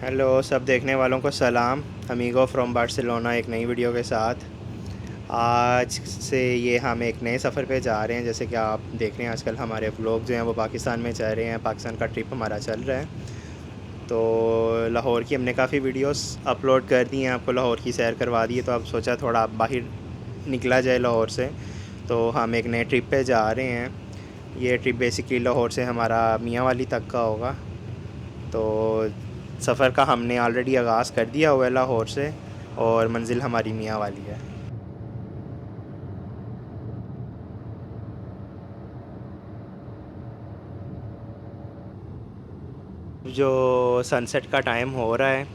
Hello सब देखने वालों को सलाम। अमीगो फ्रॉम बार्सिलोना एक नई वीडियो के साथ। आज से ये हम एक नए सफ़र पे जा रहे हैं। जैसे कि आप देख रहे हैं आजकल हमारे व्लॉग जो हैं वो पाकिस्तान में चल रहे हैं, पाकिस्तान का ट्रिप हमारा चल रहा है। तो लाहौर की हमने काफ़ी वीडियोस अपलोड कर दी हैं, आपको लाहौर की सैर करवा दी है, तो अब सोचा थोड़ा बाहर निकला जाए लाहौर से। तो हम एक नए ट्रिप पे जा रहे हैं। ये ट्रिप बेसिकली लाहौर से हमारा मियाँ वाली तक का होगा। तो सफ़र का हमने ऑलरेडी आगाज़ कर दिया हुआ है लाहौर से, और मंज़िल हमारी मियाँ वाली है। जो सनसेट का टाइम हो रहा है,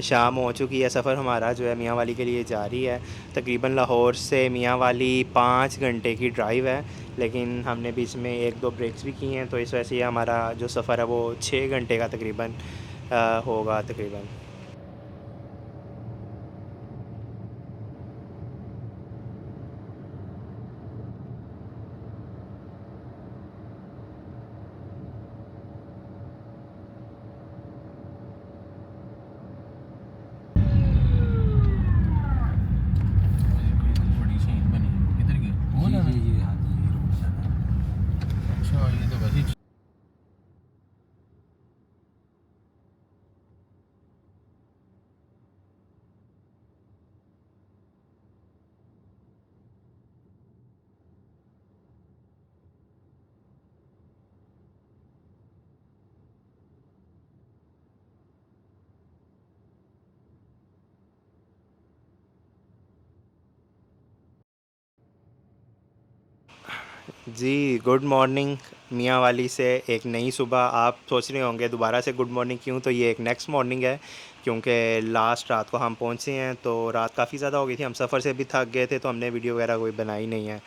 शाम हो चुकी है, सफ़र हमारा जो है मियाँ वाली के लिए जारी है। तकरीबन लाहौर से मियाँ वाली 5 घंटे की ड्राइव है, लेकिन हमने बीच में एक दो ब्रेक्स भी की हैं, तो इस वजह से हमारा जो सफ़र है वो 6 घंटे का तकरीबन होगा तकरीबन। बड़ी सही बनी है। किधर गए वो जी ना जी जी, हाँ जी, ये रोड जाना है। अच्छा ये तो वैसे ही जी, गुड मॉर्निंग। मियाँ वाली से एक नई सुबह। आप सोच रहे होंगे दोबारा से गुड मॉर्निंग क्यों, तो ये एक नेक्स्ट मॉर्निंग है, क्योंकि लास्ट रात को हम पहुँचे हैं, तो रात काफ़ी ज़्यादा हो गई थी, हम सफ़र से भी थक गए थे, तो हमने वीडियो वगैरह कोई बनाई नहीं है।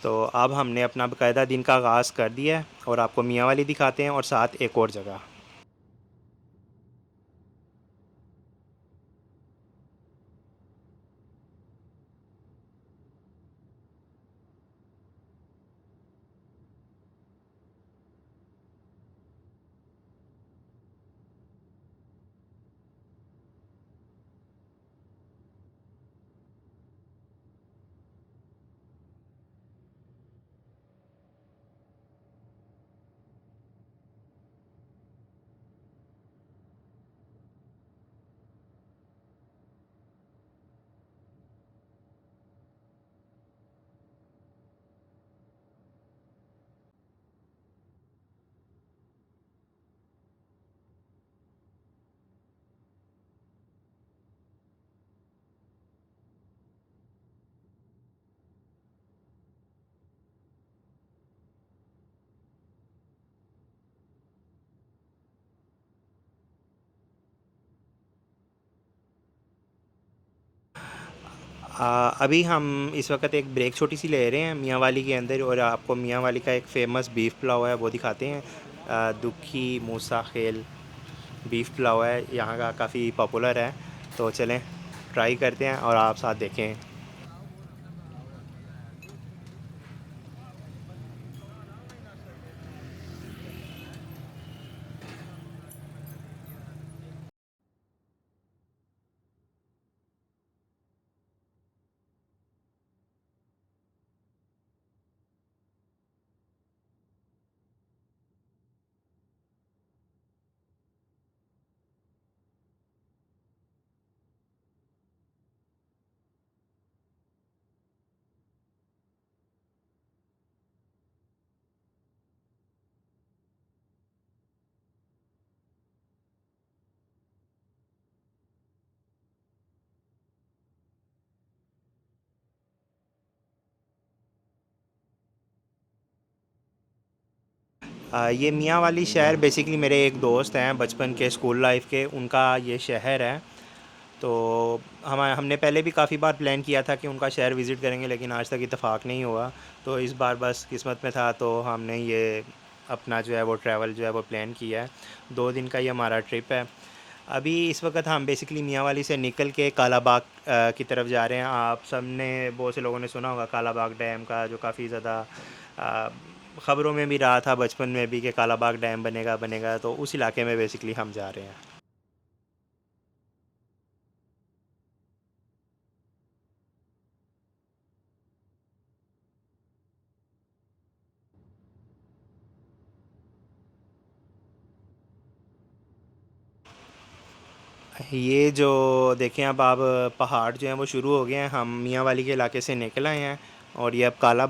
तो अब हमने अपना बाकायदा दिन का आगाज़ कर दिया है, और आपको मियाँ वाली दिखाते हैं और साथ एक और जगह। अभी हम इस वक्त एक ब्रेक छोटी सी ले रहे हैं मियाँ वाली के अंदर, और आपको मियाँ वाली का एक फ़ेमस बीफ पुलाव है वो दिखाते हैं। दुखी मूसा खेल बीफ पुलाव है, यहाँ का काफ़ी पॉपुलर है। तो चलें ट्राई करते हैं और आप साथ देखें। ये मियाँ वाली शहर बेसिकली मेरे एक दोस्त हैं बचपन के, स्कूल लाइफ के, उनका ये शहर है। तो हमने पहले भी काफ़ी बार प्लान किया था कि उनका शहर विज़िट करेंगे, लेकिन आज तक इत्तेफाक नहीं हुआ। तो इस बार बस किस्मत में था, तो हमने ये अपना जो है वो ट्रैवल जो है वो प्लान किया है। 2 दिन का ये हमारा ट्रिप है। अभी इस वक्त हम बेसिकली मियाँ वाली से निकल के कालाबाग की तरफ जा रहे हैं। आप सब ने, बहुत से लोगों ने सुना होगा कालाबाग डैम का, जो काफ़ी ज़्यादा ख़बरों में भी रहा था बचपन में भी कि कालाबाग डैम बनेगा बनेगा, तो उस इलाके में बेसिकली हम जा रहे हैं। ये जो देखें अब आप पहाड़ जो हैं वो शुरू हो गए हैं। हम मियाँ वाली के इलाके से निकल आए हैं और ये अब काला।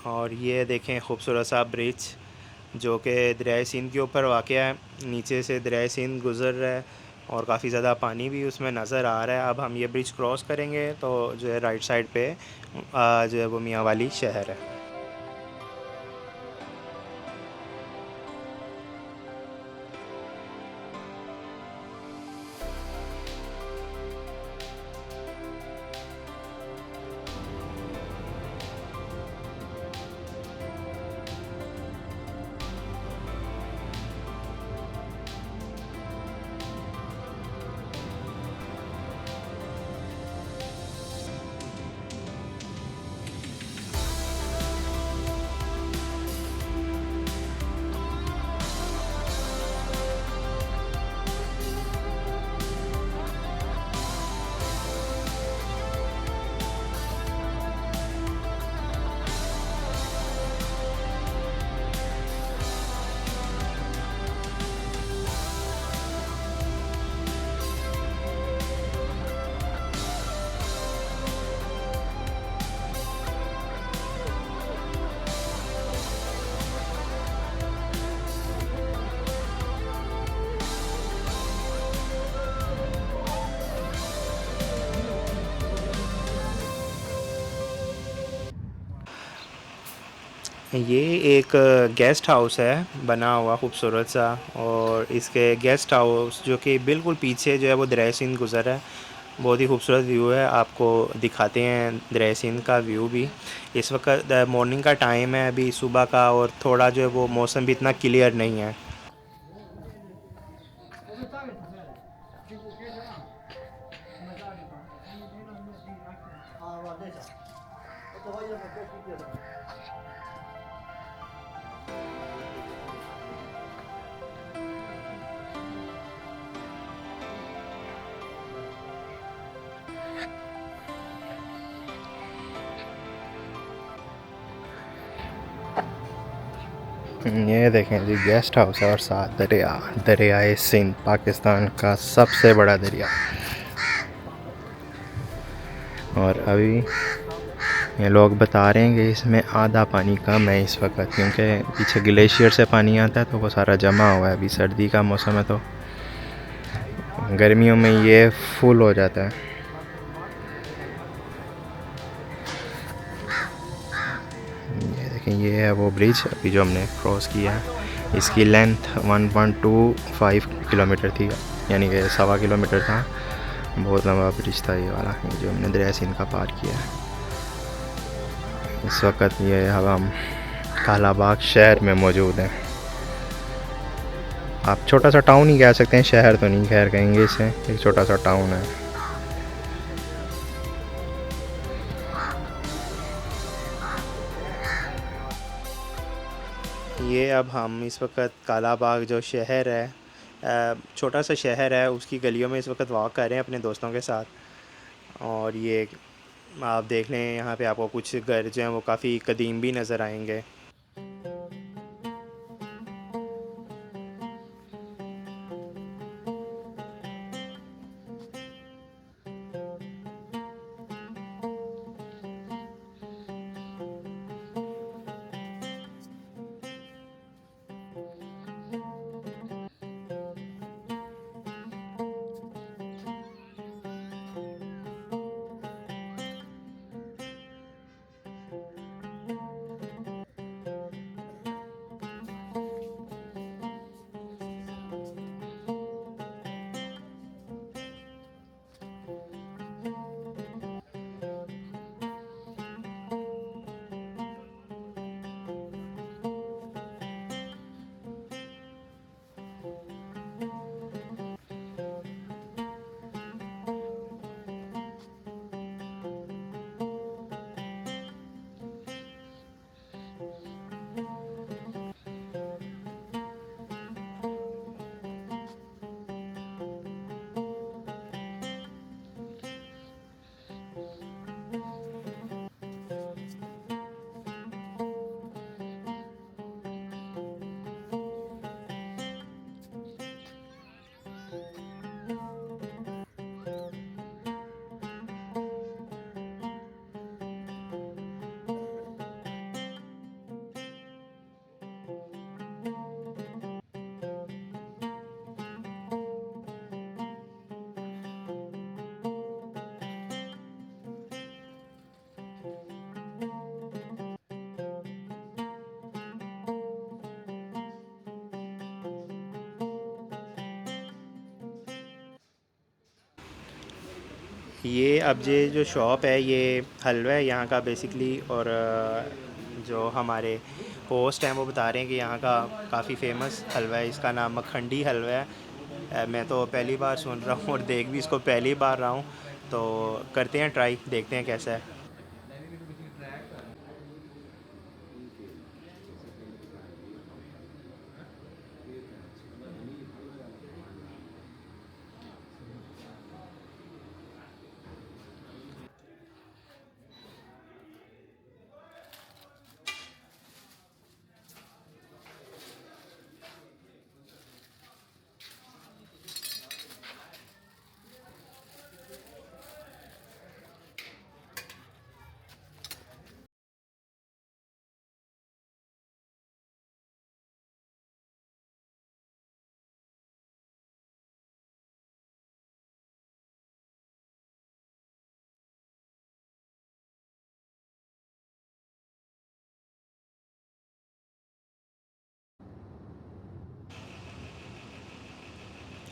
और ये देखें खूबसूरत सा ब्रिज जो कि दरियाए सिंध के ऊपर वाक़या है। नीचे से दरियाए सिंध गुज़र रहा है और काफ़ी ज़्यादा पानी भी उसमें नज़र आ रहा है। अब हम ये ब्रिज क्रॉस करेंगे तो जो है राइट साइड पे जो है वो मियाँ वाली शहर है। ये एक गेस्ट हाउस है बना हुआ खूबसूरत सा। और इसके गेस्ट हाउस जो कि बिल्कुल पीछे जो है वो दरियाए सिंध गुज़र है। बहुत ही खूबसूरत व्यू है। आपको दिखाते हैं दरियाए सिंध का व्यू भी। इस वक्त मॉर्निंग का टाइम है अभी सुबह का और थोड़ा जो है वो मौसम भी इतना क्लियर नहीं है। ये देखें जी गेस्ट हाउस है और साथ दरियाए सिंध पाकिस्तान का सबसे बड़ा दरिया। और अभी ये लोग बता रहे हैं कि इसमें आधा पानी कम है इस वक्त क्योंकि पीछे ग्लेशियर से पानी आता है तो वो सारा जमा हुआ है। अभी सर्दी का मौसम है तो गर्मियों में ये फुल हो जाता है। ये देखें ये है वो ब्रिज अभी जो हमने क्रॉस किया है। इसकी लेंथ 1.25 किलोमीटर थी यानी कि 1.25 किलोमीटर था। बहुत लंबा ब्रिज था ये वाला जो हमने दरिया सिंध का पार किया है। इस वक्त ये हम कालाबाग शहर में मौजूद हैं। आप छोटा सा टाउन ही कह सकते हैं, शहर तो नहीं खैर कहेंगे इसे, एक छोटा सा टाउन है। ये अब हम इस वक्त कालाबाग जो शहर है छोटा सा शहर है उसकी गलियों में इस वक्त वॉक कर रहे हैं अपने दोस्तों के साथ। और ये आप देख लें यहाँ पे आपको कुछ घर जो हैं वो काफ़ी कदीम भी नज़र आएंगे। ये अब ये जो शॉप है ये हलवा है यहाँ का बेसिकली। और जो हमारे होस्ट हैं वो बता रहे हैं कि यहाँ का काफ़ी फेमस हलवा है, इसका नाम मखंडी हलवा है। मैं तो पहली बार सुन रहा हूँ और देख भी इसको पहली बार रहा हूँ, तो करते हैं ट्राई, देखते हैं कैसा है।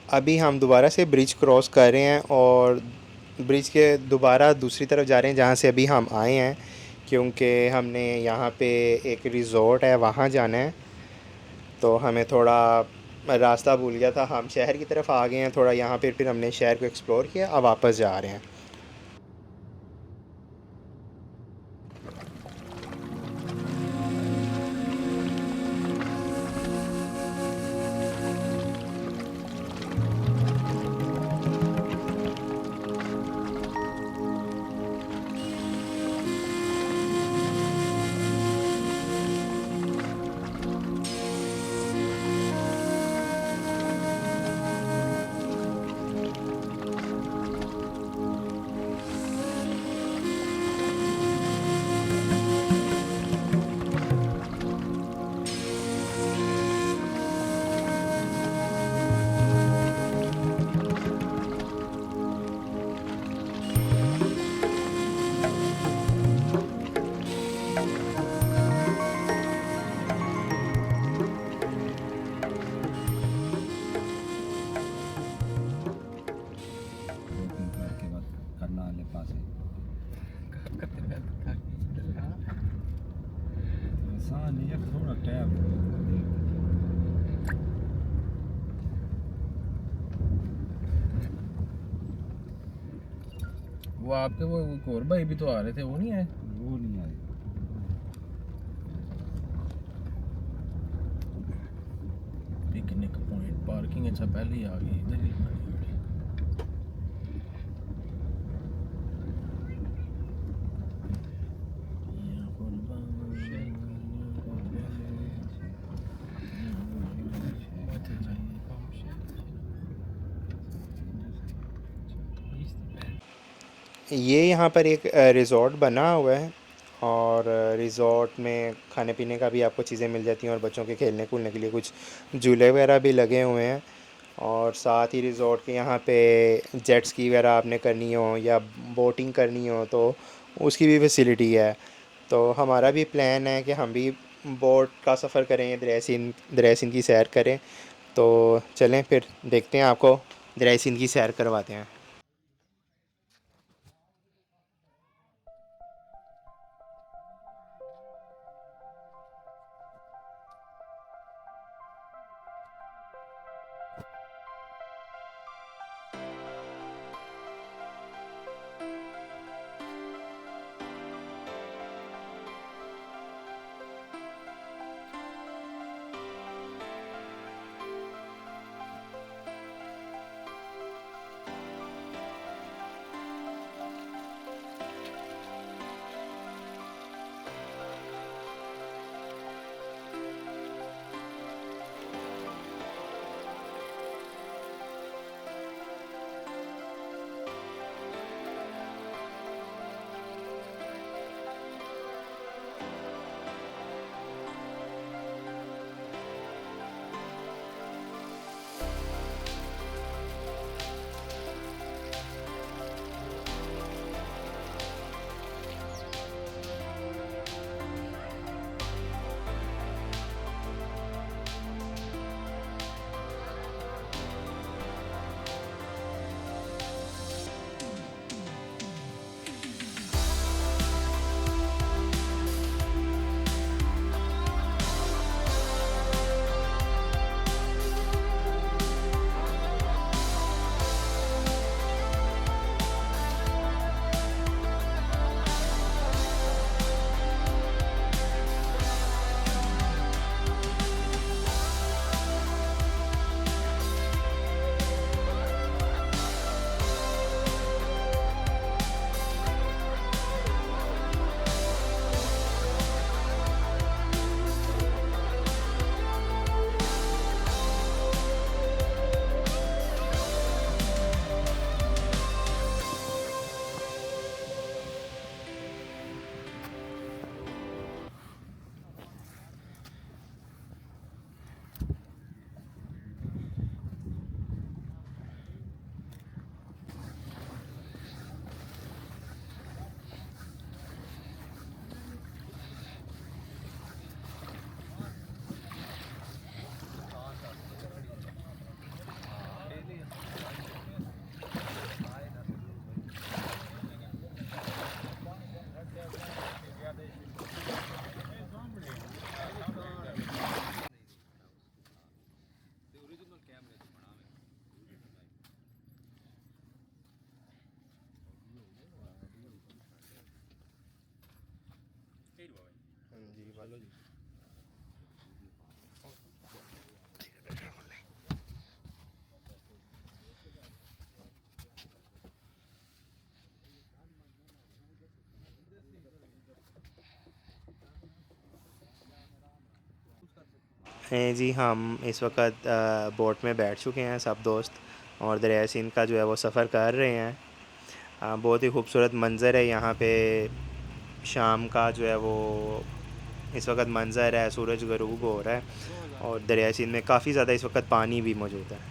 अभी हम दोबारा से ब्रिज क्रॉस कर रहे हैं और ब्रिज के दोबारा दूसरी तरफ जा रहे हैं जहाँ से अभी हम आए हैं, क्योंकि हमने यहाँ पे एक रिज़ॉर्ट है वहाँ जाना है। तो हमें थोड़ा रास्ता भूल गया था, हम शहर की तरफ आ गए हैं थोड़ा यहाँ पे, फिर हमने शहर को एक्सप्लोर किया, अब वापस जा रहे हैं। दो तीन मिनट के बाद करना वाले पास है आसान नहीं है, थोड़ा टाइम वो आपके वो एक और भाई भी तो आ रहे थे, वो नहीं आए? वो नहीं आए। पिकनिक पॉइंट पार्किंग अच्छा पहले ही आ गई, इधर ही खड़ी गाड़ी। ये यहाँ पर एक रिज़ॉर्ट बना हुआ है, और रिज़ॉर्ट में खाने पीने का भी आपको चीज़ें मिल जाती हैं, और बच्चों के खेलने कूदने के लिए कुछ झूले वगैरह भी लगे हुए हैं। और साथ ही रिज़ॉर्ट के यहाँ पे जेट स्की वगैरह आपने करनी हो या बोटिंग करनी हो तो उसकी भी फैसिलिटी है। तो हमारा भी प्लान है कि हम भी बोट का सफ़र करें, दरैसिन की सैर करें। तो चलें फिर देखते हैं, आपको दरैसिन की सैर करवाते हैं। चलो जी। हैं जी, हम इस वक्त बोट में बैठ चुके हैं सब दोस्त, और दरिया सिंध का जो है वो सफ़र कर रहे हैं। बहुत ही खूबसूरत मंज़र है यहाँ पे। शाम का जो है वो इस वक्त मंज़र है, सूरज गरूब हो रहा है, और दरिया सिंध में काफ़ी ज़्यादा इस वक्त पानी भी मौजूद है।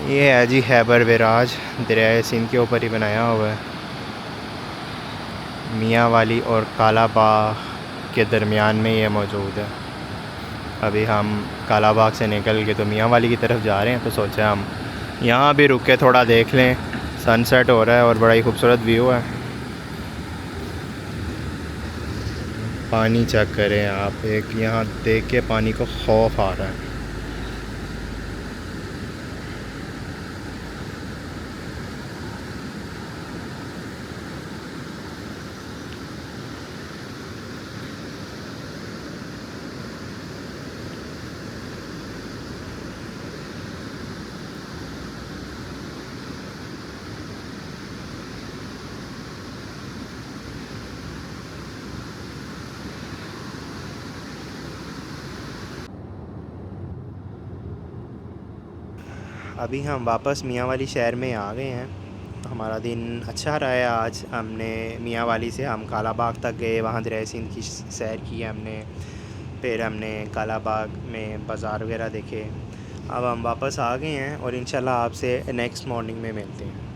ये है जी खैबर विराज, दरिया सिंध के ऊपर ही बनाया हुआ है। मियाँ वाली और काला बाग के दरमियान में ये मौजूद है। अभी हम काला बाग से निकल के तो मियाँ वाली की तरफ जा रहे हैं, तो सोचा हम यहाँ भी रुक के थोड़ा देख लें। सनसेट हो रहा है और बड़ा ही खूबसूरत व्यू है। पानी चेक करें आप, एक यहाँ देख के पानी को खौफ आ रहा है। अभी हम वापस मियाँ वाली शहर में आ गए हैं। हमारा दिन अच्छा रहा है आज। हमने मियाँ वाली से हम काला बाग तक गए, वहाँ दरिया सिंध की सैर की हमने। फिर हमने काला बाग में बाज़ार वगैरह देखे। अब हम वापस आ गए हैं और इंशाल्लाह आपसे नेक्स्ट मॉर्निंग में मिलते हैं।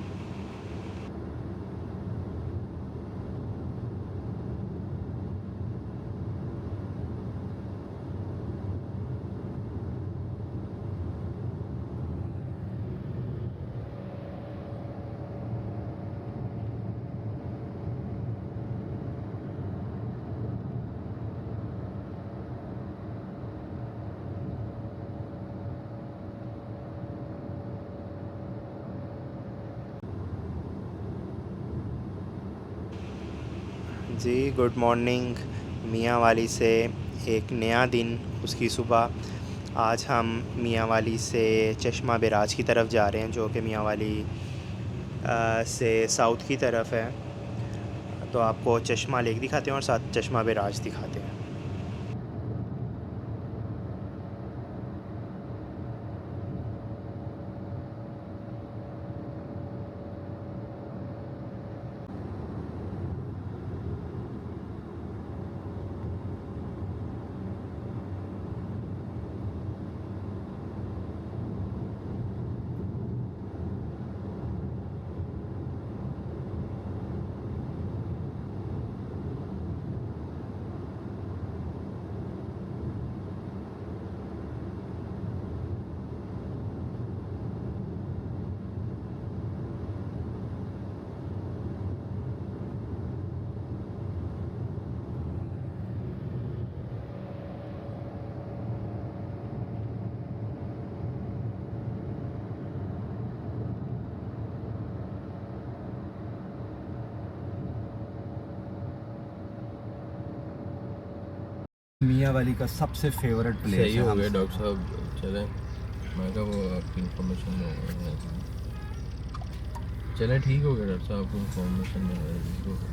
जी गुड मॉर्निंग मियाँ वाली से एक नया दिन, उसकी सुबह। आज हम मियाँ वाली से चश्मा बेराज की तरफ जा रहे हैं, जो कि मियाँ वाली से साउथ की तरफ है। तो आपको चश्मा लेक दिखाते हैं और साथ चश्मा बेराज दिखाते हैं। मियाँ वाली का सबसे फेवरेट प्लेस सही है। हो हम गया डॉक्टर साहब, चलें। मैं कहा वो आपकी इन्फॉर्मेशन चले, ठीक हो गया डॉक्टर साहब, आपको इन्फॉर्मेशन लेते हैं।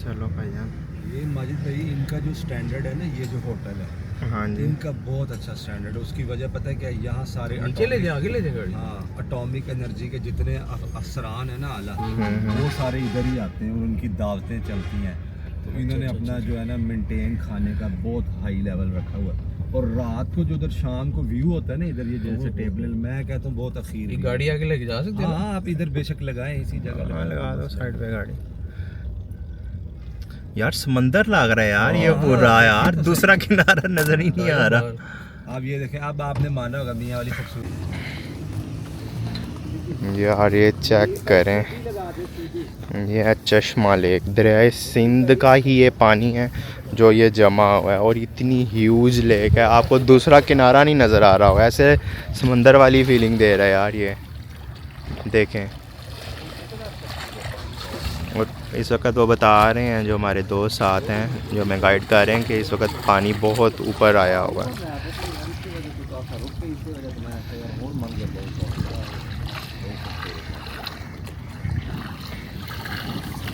चलो भाईजान। ये माजिद भाई, इनका जो स्टैंडर्ड है ना, ये जो होटल है, हाँ जी। इनका बहुत अच्छा स्टैंडर्ड है। उसकी वजह पता है क्या है? यहाँ सारे नीचे ले जाए, आगे ले जाए गाड़ी। हाँ, एटॉमिक एनर्जी के जितने अफसरान है ना आला, हम्म। वो सारे इधर ही आते हैं और उनकी दावतें चलती हैं। तो इन्होंने अच्छा, अपना अच्छा। जो है ना मेंटेन खाने का बहुत हाई लेवल रखा हुआ है। और रात को जो उधर शाम को व्यू होता है ना, इधर ये जैसे टेबल, मैं कहता हूँ बहुत अखीर ये की। गाड़ी आगे लेके जा सकते हैं ना? हाँ, आप इधर बेशक लगाएं, इसी जगह हाँ, लगा दो मसला साइड नहीं। पे गाड़ी। यार समंदर लग रहा है यार, ये हाँ, पूरा हाँ, यार, तो दूसरा किनारा नजर ही नहीं आ रहा। आप ये देखें, अब आपने माना होगा मियाँ वाली खूबसूरती। यार ये चेक करें, ये है चश्मा लेक। दरिया सिंध का ही ये पानी है जो ये जमा हुआ है, और इतनी ह्यूज लेक है, आपको दूसरा किनारा नहीं नज़र आ रहा होगा। ऐसे समंदर वाली फीलिंग दे रहा है यार ये, देखें। और इस वक्त वो बता रहे हैं, जो हमारे दोस्त साथ हैं, जो हमें गाइड कर रहे हैं, कि इस वक्त पानी बहुत ऊपर आया हुआ है।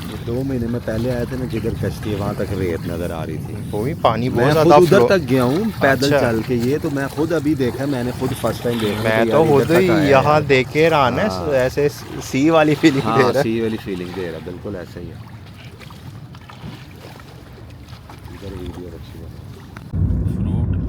ये 2 महीने में पहले आए थे ना, जिधर कश्ती है वहाँ तक रेत नज़र आ रही थी। वो भी पानी बहुत मैं ज़्यादा खुद उधर फ्लो। तक गया हूँ पैदल अच्छा। चल के। ये तो मैं खुद अभी देखा, मैंने खुद फर्स्ट टाइम देखा। मैं तो खुद ही यहाँ देख के रहा ना, हाँ। ऐसे सी वाली फीलिंग दे हाँ, रहा है। सी वाली फीलिंग दे रहा, बिल्कुल ऐसा ही है। इधर वीडियो अच्छी है। फ्रूट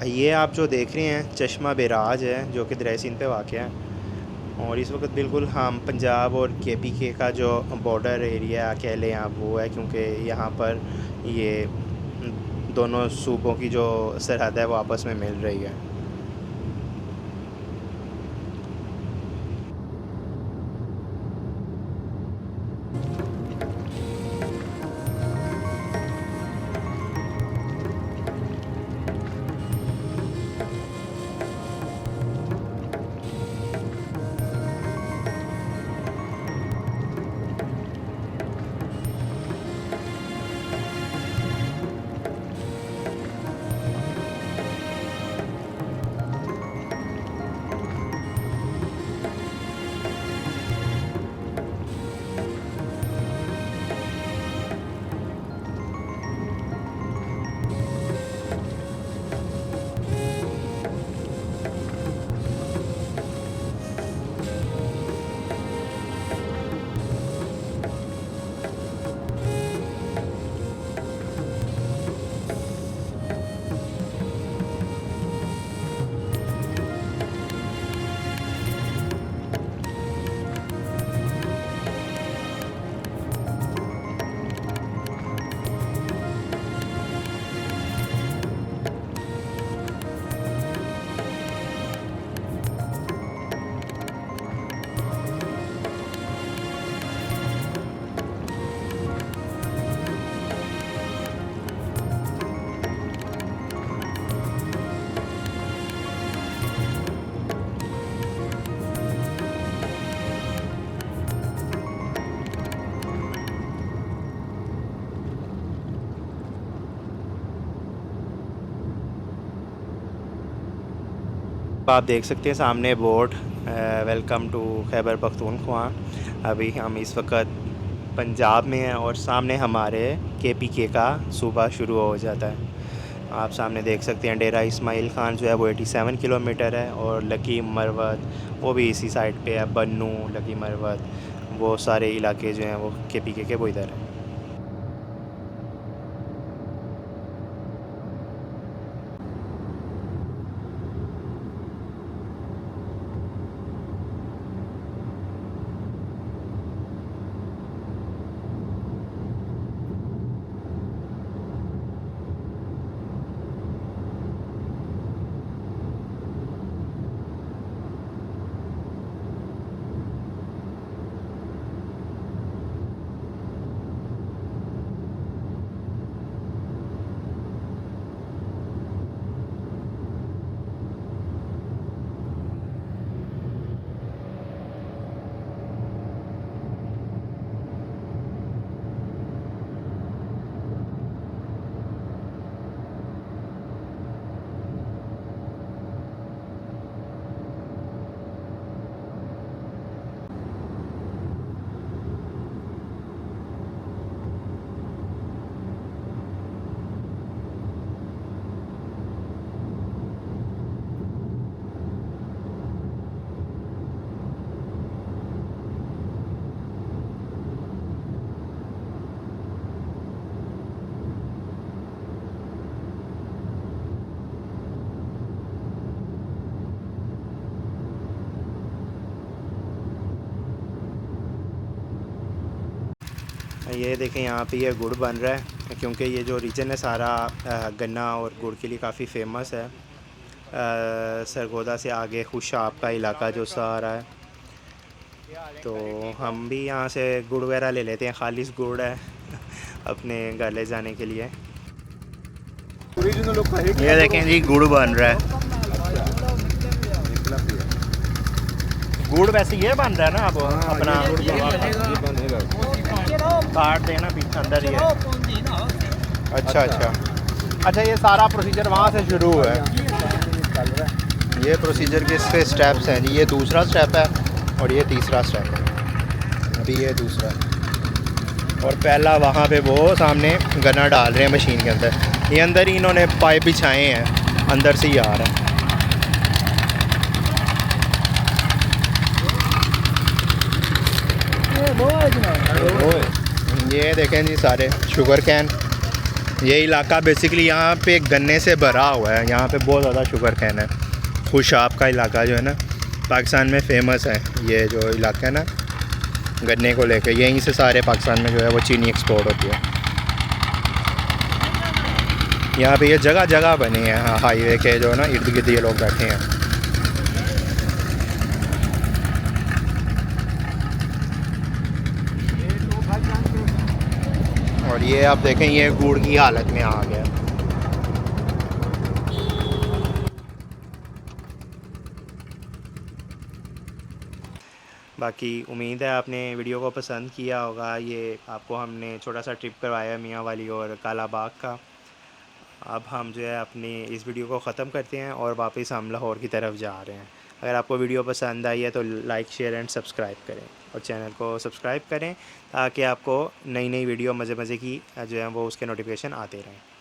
ये आप जो देख रहे हैं चश्मा बेराज है, जो कि दरिया सिंध पे वाक़या है। और इस वक्त बिल्कुल हम पंजाब और KPK का जो बॉर्डर एरिया कह लें आप, वो है, क्योंकि यहाँ पर ये दोनों सूबों की जो सरहद है वो आपस में मिल रही है। आप देख सकते हैं सामने board welcome to Khyber Pakhtunkhwa. अभी हम इस वक्त पंजाब में हैं और सामने हमारे KPK का सूबा शुरू हो जाता है। आप सामने देख सकते हैं डेरा इस्माइल ख़ान जो है वो 87 किलोमीटर है और लकीम मरवत वो भी इसी साइड पे है। बन्नू, लकीम मरवत, वो सारे इलाके जो हैं वो KPK के वो इधर हैं। ये देखें यहाँ पे ये गुड़ बन रहा है क्योंकि ये जो रीजन है सारा गन्ना और गुड़ के लिए काफ़ी फेमस है। सरगोदा से आगे खुशाब का इलाका जो सारा है, तो हम भी यहाँ से गुड़ वगैरह ले लेते हैं। खालिश गुड़ है अपने घर ले जाने के लिए। ये देखें जी गुड़ बन रहा है। गुड़ वैसे ये बन रहा है ना अब अपना काट देना पीछे अंदर ही है। अच्छा अच्छा अच्छा, ये सारा प्रोसीजर वहाँ से शुरू हुआ है। ये प्रोसीजर के इसके स्टेप्स हैं जी। ये दूसरा स्टेप है और ये तीसरा स्टेप है। अभी ये दूसरा और पहला वहाँ पे वो सामने गन्ना डाल रहे हैं मशीन के अंदर। ये अंदर ही इन्होंने पाइप बिछाए हैं, अंदर से ही आ रहा है। ये देखें जी सारे शुगर कैन। ये इलाका बेसिकली यहाँ पे गन्ने से भरा हुआ है। यहाँ पे बहुत ज़्यादा शुगर कैन है। खुशाब का इलाका जो है ना पाकिस्तान में फ़ेमस है। ये जो इलाका है ना गन्ने को लेकर, यहीं से सारे पाकिस्तान में जो है वो चीनी एक्सपोर्ट होती है। यहाँ पे ये जगह जगह बनी है हाईवे के जो है ना इर्द गिर्द ये लोग बैठे हैं। और ये आप देखें ये गुड़ की हालत में आ गया। बाकी उम्मीद है आपने वीडियो को पसंद किया होगा। ये आपको हमने छोटा सा ट्रिप करवाया मियाँ वाली और काला बाग का। अब हम जो है अपनी इस वीडियो को ख़त्म करते हैं और वापस हम लाहौर की तरफ जा रहे हैं। अगर आपको वीडियो पसंद आई है तो लाइक शेयर एंड सब्सक्राइब करें और चैनल को सब्सक्राइब करें ताकि आपको नई नई वीडियो मज़े मज़े की जो है वो उसके नोटिफिकेशन आते रहें।